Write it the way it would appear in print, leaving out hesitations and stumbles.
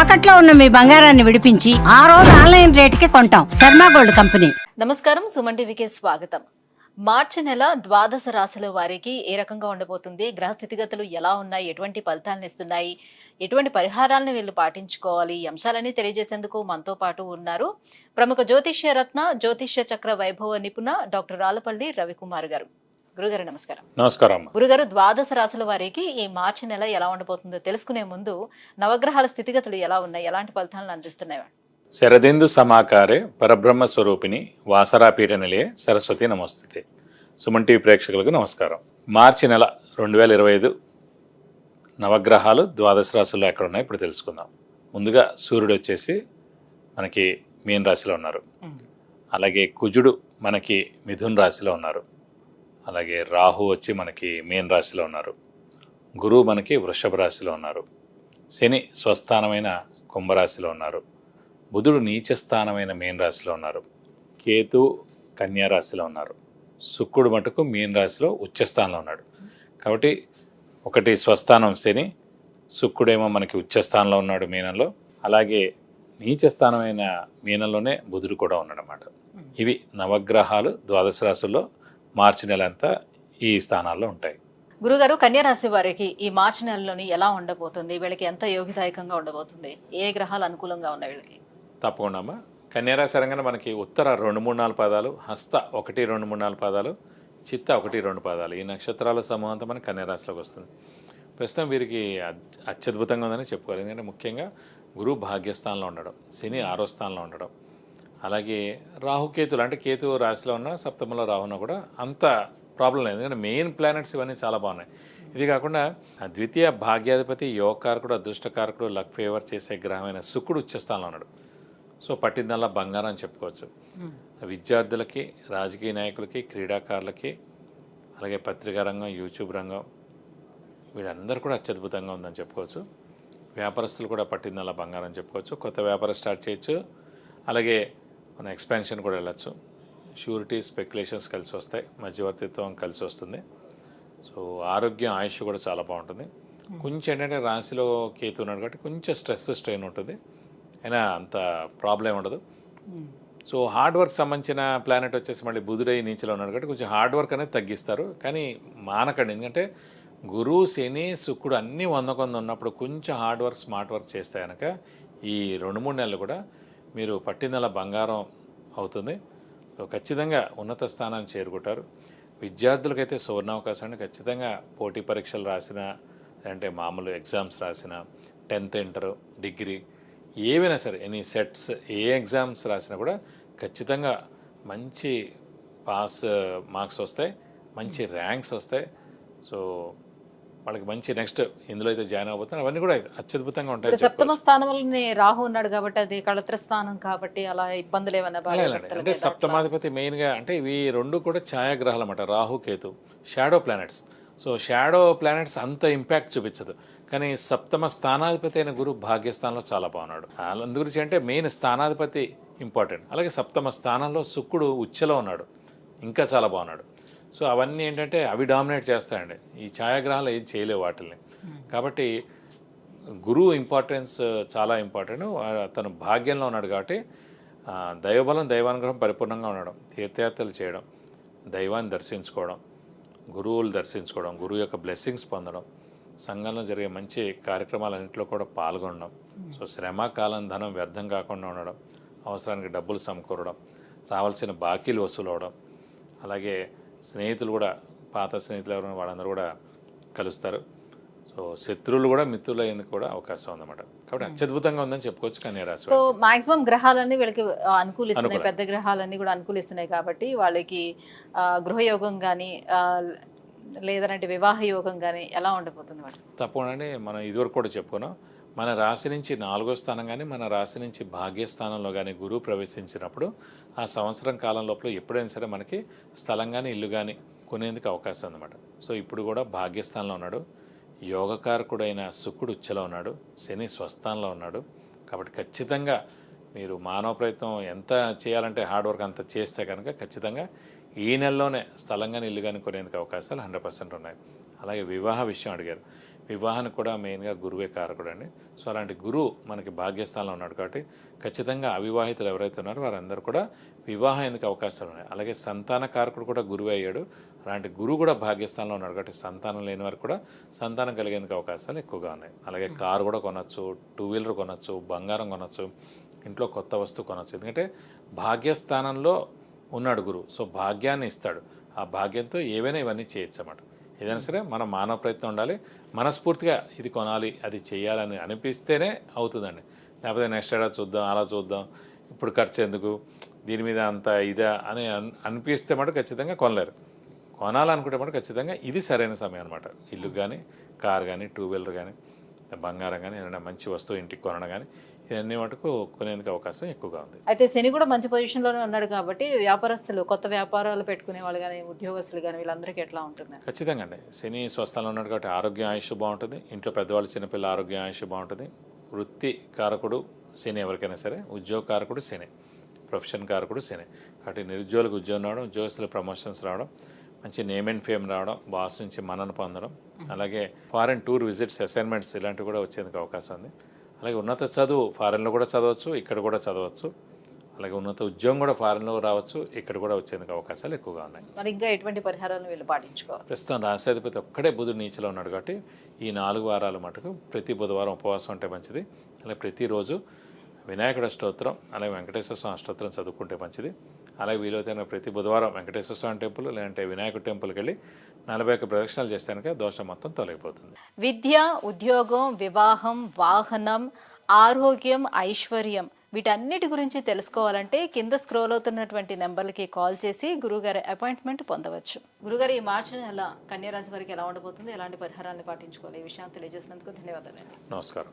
తాకట్లో ఉన్న మీ బంగారాన్ని విడిపించి ఆ రోజు ఆన్లైన్ రేటుకి కొంటాం. Sharma gold company. నమస్కారం, సుమన్ టీవీకి స్వాగతం. మార్చి నెల ద్వాదశ రాశుల వారికి ఏ రకంగా ఉండబోతుంది, గ్రహ స్థితిగతులు ఎలా ఉన్నాయి, ఎటువంటి ఫలితాలను ఇస్తున్నాయి, ఎటువంటి పరిహారాలను వీళ్ళు పాటించుకోవాలి, ఈ అంశాలన్నీ తెలియజేసేందుకు మనతో పాటు ఉన్నారు ప్రముఖ జ్యోతిష్య రత్న, జ్యోతిష్య చక్ర వైభవ నిపుణ డాక్టర్ రాళ్లపల్లి రవికుమార్ గారు. గురుగారు నమస్కారం. నమస్కారం. గురుగారు, ద్వాదశ రాశుల వారికి ఈ మార్చి నెల ఎలా ఉండబోతుందో తెలుసుకునే ముందు నవగ్రహాల స్థితిగతులు ఎలా ఉన్నాయి, ఎలాంటి ఫలితాలను అందిస్తున్నాయి? శరదిందు సమాకారే పరబ్రహ్మ స్వరూపిణి వాసరాపీఠ నిలయే సరస్వతి నమస్తే. సుమన్ టీవీ ప్రేక్షకులకు నమస్కారం. మార్చి నెల 2025 నవగ్రహాలు ద్వాదశ రాశుల్లో ఎక్కడ ఉన్నాయి ఇప్పుడు తెలుసుకుందాం. ముందుగా సూర్యుడు వచ్చేసి మనకి మీన రాశిలో ఉన్నారు. అలాగే కుజుడు మనకి మిథున్ రాశిలో ఉన్నారు. అలాగే రాహు వచ్చి మనకి మీన రాశిలో ఉన్నారు. గురువు మనకి వృషభ రాశిలో ఉన్నారు. శని స్వస్థానమైన కుంభరాశిలో ఉన్నారు. బుధుడు నీచస్థానమైన మీన రాశిలో ఉన్నారు. కేతు కన్యా రాశిలో ఉన్నారు. శుక్రుడు మటుకు మీన రాశిలో ఉచ్చస్థానంలో ఉన్నాడు. కాబట్టి ఒకటి స్వస్థానం శని, శుక్రుడేమో మనకి ఉచ్చస్థానంలో ఉన్నాడు మీనంలో. అలాగే నీచస్థానమైన మీనంలోనే బుధుడు కూడా ఉన్నాడన్నమాట. ఇవి నవగ్రహాలు ద్వాదశ రాశుల్లో మార్చి నెల అంతా ఈ స్థానాల్లో ఉంటాయి. గురుగారు, కన్యా రాశి వారికి ఈ మార్చి నెలలోని ఎలా ఉండబోతుంది? వీళ్ళకి ఎంత యోగిదాయకంగా ఉండబోతుంది? ఏ గ్రహాలు అనుకూలంగా ఉన్నాయి వీళ్ళకి? తప్పకుండా అమ్మా. కన్యారాశి అనగానే మనకి ఉత్తర 2, 3, 4 పాదాలు, హస్త 1, 2, 3, 4 పాదాలు, చిత్త 1, 2 పాదాలు, ఈ నక్షత్రాల సమూహం అంతా మనకి కన్యారాశిలోకి వస్తుంది. ప్రస్తుతం వీరికి అత్యద్భుతంగా ఉందని చెప్పుకోవాలి. ఎందుకంటే ముఖ్యంగా గురువు భాగ్యస్థానంలో ఉండడం, శని 6వ స్థానంలో ఉండడం, అలాగే రాహుకేతులు అంటే కేతు రాశిలో ఉన్న సప్తమంలో రాహున్నా కూడా అంత ప్రాబ్లం లేదు. ఎందుకంటే మెయిన్ ప్లానెట్స్ ఇవన్నీ చాలా బాగున్నాయి. ఇది కాకుండా ద్వితీయ భాగ్యాధిపతి, యోగకారకుడు, అదృష్టకారకుడు, లక్ ఫేవర్ చేసే గ్రహమైన శుక్రుడు ఉచ్చస్థానంలో ఉన్నాడు. సో పట్టిందల్లా బంగారం అని చెప్పుకోవచ్చు. విద్యార్థులకి, రాజకీయ నాయకులకి, క్రీడాకారులకి, అలాగే పత్రికా రంగం, యూట్యూబ్ రంగం, వీళ్ళందరూ కూడా అత్యద్భుతంగా ఉందని చెప్పుకోవచ్చు. వ్యాపారస్తులు కూడా పట్టిందల్లా బంగారం అని చెప్పుకోవచ్చు. కొత్త వ్యాపారం స్టార్ట్ చేయొచ్చు. అలాగే మన ఎక్స్పాన్షన్ కూడా వెళ్ళచ్చు. షూరిటీ, స్పెక్యులేషన్స్ కలిసి వస్తాయి. మధ్యవర్తిత్వం కలిసి వస్తుంది. సో ఆరోగ్యం, ఆయుష్ కూడా చాలా బాగుంటుంది. కొంచెం ఏంటంటే రాశిలో కేతు ఉన్నాడు కాబట్టి కొంచెం స్ట్రెస్, స్ట్రెయిన్ ఉంటుంది. అయినా అంత ప్రాబ్లం ఉండదు. సో హార్డ్ వర్క్ సంబంధించిన ప్లానెట్ వచ్చేసి మళ్ళీ బుధుడై నీచలో ఉన్నాడు కాబట్టి కొంచెం హార్డ్ వర్క్ అనేది తగ్గిస్తారు. కానీ మానకండి. ఎందుకంటే గురువు, శని, శుక్రుడు అన్నీ 100 ఉన్నప్పుడు కొంచెం హార్డ్ వర్క్, స్మార్ట్ వర్క్ చేస్తే కనుక ఈ 2-3 నెలలు కూడా మీరు పట్టిందల బంగారం అవుతుంది. సో ఖచ్చితంగా ఉన్నత స్థానాన్ని చేరుకుంటారు. విద్యార్థులకైతే సువర్ణావకాశం అండి. ఖచ్చితంగా పోటీ పరీక్షలు రాసిన, అంటే మామూలు ఎగ్జామ్స్ రాసిన, 10th ఇంటర్, డిగ్రీ ఏవైనా సరే, ఎనీ సెట్స్, ఏ ఎగ్జామ్స్ రాసినా కూడా ఖచ్చితంగా మంచి పాస్ మార్క్స్ వస్తాయి, మంచి ర్యాంక్స్ వస్తాయి. సో వాళ్ళకి మంచి నెక్స్ట్ ఇందులో అయితే జాయిన్ అవబోతున్నారు. అవన్నీ కూడా అత్యద్భుతంగా ఉంటాయి. సప్తమ స్థానంలోనే రాహు ఉన్నాడు కాబట్టి అది కళత్ర స్థానం కాబట్టి అలా ఇబ్బందులు ఏమన్నా? అంటే సప్తమాధిపతి మెయిన్గా అంటే ఇవి 2 కూడా ఛాయాగ్రహాలు అన్నమాట. Rahu, Ketu shadow planets. So shadow planets అంత ఇంపాక్ట్ చూపించదు. కానీ సప్తమ స్థానాధిపతి అయిన గురువు భాగ్యస్థానంలో చాలా బాగున్నాడు. అందు గురించి అంటే మెయిన్ స్థానాధిపతి ఇంపార్టెంట్. అలాగే సప్తమ స్థానంలో శుక్రుడు ఉచ్చలో ఉన్నాడు, ఇంకా చాలా బాగున్నాడు. సో అవన్నీ ఏంటంటే అవి డామినేట్ చేస్తాయండి. ఈ ఛాయాగ్రహాలు ఏం చేయలేవు వాటిల్ని. కాబట్టి గురువు ఇంపార్టెన్స్ చాలా ఇంపార్టెంట్. తను భాగ్యంలో ఉన్నాడు కాబట్టి దైవబలం, దైవానుగ్రహం పరిపూర్ణంగా ఉండడం, తీర్థయాత్రలు చేయడం, దైవాన్ని దర్శించుకోవడం, గురువులు దర్శించుకోవడం, గురువు యొక్క బ్లెస్సింగ్స్ పొందడం, సంఘంలో జరిగే మంచి కార్యక్రమాలన్నింటిలో కూడా పాల్గొనడం. సో శ్రమ, కాలం, ధనం వ్యర్థం కాకుండా ఉండడం, అవసరానికి డబ్బులు సమకూరడం, రావాల్సిన బాకీలు వసూలు అవడం, అలాగే స్నేహితులు కూడా, పాత స్నేహితులు ఎవరైనా వాళ్ళందరూ కూడా కలుస్తారు. సో శత్రువులు కూడా మిత్రులు అయ్యేందుకు కూడా అవకాశం ఉందన్నమాట. కాబట్టి అత్యద్భుతంగా ఉందని చెప్పుకోవచ్చు కన్యా రాశి. సో మాక్సిమం గ్రహాలన్నీ వీళ్ళకి అనుకూలిస్తున్నాయి, పెద్ద గ్రహాలన్నీ కూడా అనుకూలిస్తున్నాయి కాబట్టి వాళ్ళకి గృహయోగం కానీ లేదంటే వివాహ యోగం కానీ ఎలా ఉండబోతుంది వాళ్ళు? తప్పకుండా మనం ఇదివరకు కూడా చెప్పుకున్నాం. మన రాశి నుంచి 4వ స్థానం కానీ, మన రాశి నుంచి భాగ్యస్థానంలో కానీ గురువు ప్రవేశించినప్పుడు ఆ సంవత్సరం కాలం లోపల ఎప్పుడైనా సరే మనకి స్థలం కానీ, ఇల్లు కానీ కొనేందుకు అవకాశం ఉందన్నమాట. సో ఇప్పుడు కూడా భాగ్యస్థానంలో ఉన్నాడు. యోగకారకుడైన శుక్రుడు ఉచ్చలో ఉన్నాడు. శని స్వస్థానంలో ఉన్నాడు. కాబట్టి ఖచ్చితంగా మీరు మానవ ప్రయత్నం ఎంత చేయాలంటే హార్డ్ వర్క్ అంత చేస్తే కనుక ఖచ్చితంగా ఈ నెలలోనే స్థలం కానీ, ఇల్లు కానీ కొనేందుకు అవకాశాలు 100% ఉన్నాయి. అలాగే వివాహ విషయం అడిగారు. వివాహానికి కూడా మెయిన్గా గురువే కారకుడు అండి. సో అలాంటి గురువు మనకి భాగ్యస్థానంలో ఉన్నాడు కాబట్టి ఖచ్చితంగా అవివాహితులు ఎవరైతే ఉన్నారో వారందరూ కూడా వివాహం ఎందుకు అవకాశాలు ఉన్నాయి. అలాగే సంతాన కారకుడు కూడా గురువే అయ్యాడు. అలాంటి గురువు కూడా భాగ్యస్థానంలో ఉన్నాడు కాబట్టి సంతానం లేని వారికి కూడా సంతానం కలిగేందుకు అవకాశాలు ఎక్కువగా ఉన్నాయి. అలాగే కారు కూడా కొనవచ్చు, 2 వీలర్ కొనవచ్చు, బంగారం కొనవచ్చు, ఇంట్లో కొత్త వస్తువు కొనవచ్చు. ఎందుకంటే భాగ్యస్థానంలో ఉన్నాడు గురువు. సో భాగ్యాన్ని ఇస్తాడు. ఆ భాగ్యంతో ఏవైనా ఇవన్నీ చేయొచ్చు అన్నమాట. ఏదైనా సరే మన మానవ ప్రయత్నం ఉండాలి. మనస్ఫూర్తిగా ఇది కొనాలి, అది చేయాలని అనిపిస్తేనే అవుతుందండి. లేకపోతే నెక్స్ట్ ఏడా చూద్దాం, అలా చూద్దాం, ఇప్పుడు ఖర్చు ఎందుకు, దీని మీద అంత ఇదా అని అనిపిస్తే మటు ఖచ్చితంగా కొనలేరు. కొనాలనుకుంటే మటు ఖచ్చితంగా ఇది సరైన సమయం అనమాట. ఇల్లు కానీ, కార్ కానీ, 2 వీలర్ కానీ, బంగారం కానీ, ఏదైనా మంచి వస్తువు ఇంటికి కొనడం కానీ ఇవన్నీ మటుకు కొనేందుకు అవకాశం ఎక్కువగా ఉంది. అయితే శని కూడా మంచి పొజిషన్లోనే ఉన్నాడు కాబట్టి వ్యాపారస్తులు, కొత్త వ్యాపారాలు పెట్టుకునే వాళ్ళు కానీ, ఉద్యోగస్తులు కానీ వీళ్ళందరికీ ఎట్లా ఉంటుంది? ఖచ్చితంగా అండి. శని స్వస్థానంలో ఉన్నాడు కాబట్టి ఆరోగ్య ఆయుష్ బాగుంటుంది. ఇంట్లో పెద్దవాళ్ళు, చిన్నపిల్లల ఆరోగ్య ఆయుష్ బాగుంటుంది. వృత్తి కారకుడు శని ఎవరికైనా సరే, ఉద్యోగ కారకుడు శని, ప్రొఫెషన్ కారకుడు శని. కాబట్టి నిరుద్యోగులకు ఉద్యోగం రావడం, ఉద్యోగస్తులకు ప్రమోషన్స్ రావడం, మంచి నేమ్ అండ్ ఫేమ్ రావడం, బాస్ నుంచి మన్నన పొందడం, అలాగే ఫారెన్ టూర్ విజిట్స్, అసైన్మెంట్స్ ఇలాంటివి కూడా వచ్చేందుకు అవకాశం ఉంది. అలాగే ఉన్నత చదువు ఫారెన్లో కూడా చదవచ్చు, ఇక్కడ కూడా చదవచ్చు. అలాగే ఉన్నత ఉద్యోగం కూడా ఫారెన్లో రావచ్చు, ఇక్కడ కూడా వచ్చేందుకు అవకాశాలు ఎక్కువగా ఉన్నాయి. మరి ఇంకా ఎటువంటి పరిహారాలను వీళ్ళు పాటించుకోవాలి? ప్రస్తుతం రాశాధిపతి ఒక్కడే బుధుడు నీచలో ఉన్నాడు కాబట్టి ఈ 4 వారాల మటుకు ప్రతి బుధవారం ఉపవాసం ఉంటే మంచిది. అలాగే ప్రతిరోజు వినాయకుడి అష్టోత్తరం, అలాగే వెంకటేశ్వర స్వామి అష్టోత్తరం చదువుకుంటే మంచిది. అలాగే వీలైతే ప్రతి బుధవారం వెంకటేశ్వర స్వామి టెంపుల్ లేదంటే వినాయకుడి టెంపుల్కి వెళ్ళి 41 ప్రదక్షిణాలు చేస్తానికి దోషం మొత్తం తొలగిపోతుంది. విద్య, ఉద్యోగం, వివాహం, వాహనం, ఆరోగ్యం, ఐశ్వర్యం వీటన్నిటి గురించి తెలుసుకోవాలంటే కింద స్క్రోల్ అవుతున్నటువంటి నెంబర్లకి కాల్ చేసి గురుగారి అపాయింట్మెంట్ పొందవచ్చు. గురుగారు, ఈ మార్చి నెల కన్యా రాశి వారికి ఎలా ఉండబోతుంది, ఎలాంటి పరిహారాలను పాటించుకోవాలి, ఈ విషయాన్ని తెలియజేసినందుకు ధన్యవాదాలండి. నమస్కారం.